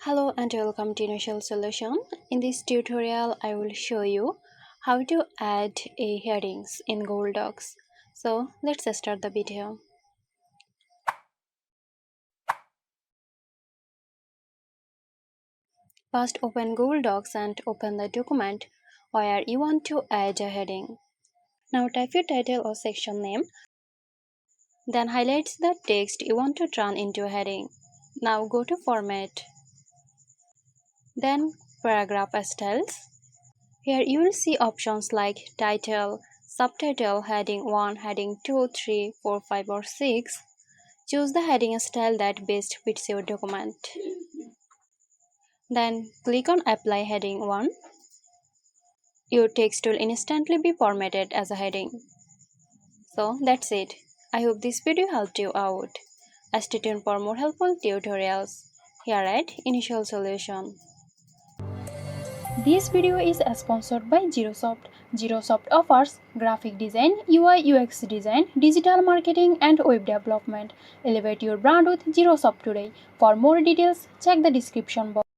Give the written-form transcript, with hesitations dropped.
Hello and welcome to Initial Solution. In this tutorial, I will show you how to add a headings in Google Docs. So let's start the video. First, open Google Docs and open the document where you want to add a heading. Now type your title or section name. Then highlight the text you want to turn into a heading. Now go to Format. Then Paragraph Styles. Here you will see options like title, subtitle, heading 1, heading 2, 3, 4, 5 or 6. Choose the heading style that best fits your document. Then click on Apply Heading 1. Your text will instantly be formatted as a heading. So that's it. I hope this video helped you out. Stay tuned for more helpful tutorials here at Initial Solution. This video is sponsored by Zerosoft. Zerosoft offers graphic design, UI UX design, digital marketing and web development. Elevate your brand with Zerosoft today. For more details, check the description box.